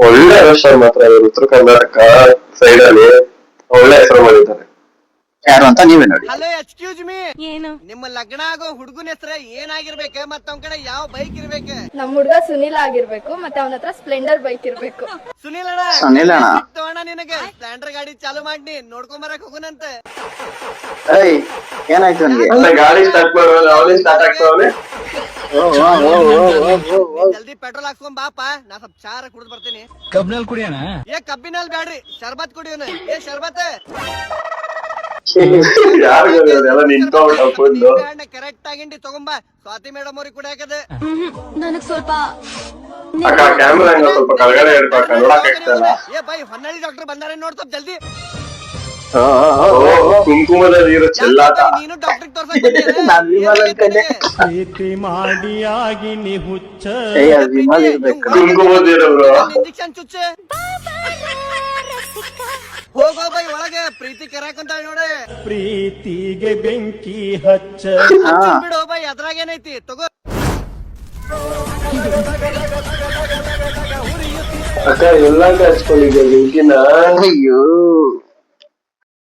ಒಳ್ಳೆ ರೆಸ್ಟೋರೆಂಟ್ ಮಾತ್ರ ಇವರು ಉತ್ತರ ಕರ್ನಾಟಕ ಸೈಡ್ ಅಲ್ಲಿ ಒಳ್ಳೆ ಹೆಸರು ಮಾಡಿದ್ದಾರೆ. ಯಾರು ಅಂತ ನೀವೇ ನೋಡಿ. ಹಲೋ ಎಕ್ಸ್ಕ್ಯೂಸ್ ಮೀ, ಏನು ನಿಮ್ಮ ಲಗ್ನ ಆಗೋ ಹುಡುಗನ ಹೆಸರ ಏನಾಗಿರ್ಬೇಕು ಮತ್ತ ಅವನ ಕಡೆ ಯಾವ ಬೈಕ್ ಇರ್ಬೇಕು? ನಮ್ ಹುಡ್ಗ ಸುನಿಲ್ ಆಗಿರ್ಬೇಕು, ಮತ್ತೆ ಅವನ ಹತ್ರ ಸ್ಪ್ಲೆಂಡರ್ ಬೈಕ್ ಇರ್ಬೇಕು. ಸುನಿಲ್ ಸುನಿಲ್ ಅಣ್ಣ. ಅಣ್ಣ ನಿನಗೆ ಸ್ಪ್ಲೆಂಡರ್ ಗಾಡಿ ಚಾಲು ಮಾಡಿ ನೋಡ್ಕೊಂಡ್ ಬರಕ್ ಹೋಗುನಂತ. ಏಯ್ ಏನಾಯ್ತು ನನ್ಗೆ? ಅಲ್ಲ ಗಾಡಿ ಸ್ಟಾರ್ಟ್ ಮಾಡುವಾಗ ಅವನೇ ಸ್ಟಾರ್ಟ್ ಆಗ್ತಾವನೆ. ಜಲ್ದಿ ಪೆಟ್ರೋಲ್ ಹಾಕ್ಸ್ಕೊಂಡ್ ಬಾಪ, ನಾ ಸ್ವಲ್ಪ ಚಾರ ಕುಡಿದ್ ಬರ್ತೀನಿ. ಕಬ್ನಲ್ಲಿ ಕುಡಿಯೋಣ? ಏ ಕಬ್ಬಿನಲ್ಲಿ ಬ್ಯಾಡ್ರಿ, ಶರ್ಬತ್ ಕುಡಿಯೋನ. ಏ ಶರ್ಬತ್ ಯಾರು ಎಲ್ಲ ನಿಂತ್ಕೊಂಡ್ಬಿಟ್ಟು ಕರೆಕ್ಟ್ ಆಗಿಂಡಿ ತಗೊಂಬ, ಸ್ವಾತಿ ಮೇಡಮ್ ಅವ್ರಿಗೆ ಕುಡಿಯಾಕದ. ನನಗ್ ಸ್ವಲ್ಪ ಅಕ್ಕ ಕ್ಯಾಮ್ರಾ ಸ್ವಲ್ಪ ಕೆಳಗಡೆ ಇಡ್ಬೇಕ, ನೋಡಕ್ ಆಗ್ತಲ್ಲ. ಏ ಬೈ ಹೊನ್ನಳ್ಳಿ ಡಾಕ್ಟರ್ ಬಂದಾರೆ ನೋಡ್ ಸ್ವಲ್ಪ ಜಲ್ದಿ. ಕುಂಕುಮದ ನೀರು ಚೆಲ್ಲಾಟ. ನೀನು ಡಾಕ್ಟರ್ ನಾನ್ ವಿಮಲ್ ಅನ್ಕೊಂಡೆ. ಏಯ್ ಅದು ವಿಮಲ್ ಇರ್ಬೇಕು. ಕುಂಕುಮದ ನೀರು ಬ್ರೋ. ಇಂಜೆಕ್ಷನ್ ಚುಚ್ಚೆ ಹೋಗೋ ಬೈ ಒಳಗೆ ಪ್ರೀತಿ ಕರಾಕಂತ ನೋಡೆ. ಪ್ರೀತಿಗೆ ಬೆಂಕಿ ಹಚ್ಚ. ಬಿಡು ಬೈ, ಅದ್ರಾಗ ಏನೈತಿ ತಗೋ. ಅಕ್ಕ ಎಲ್ಲ ಹಚ್ಕೊಂಡಿದ್ದೆ ಬೆಂಕಿನ. ಅಯ್ಯೋ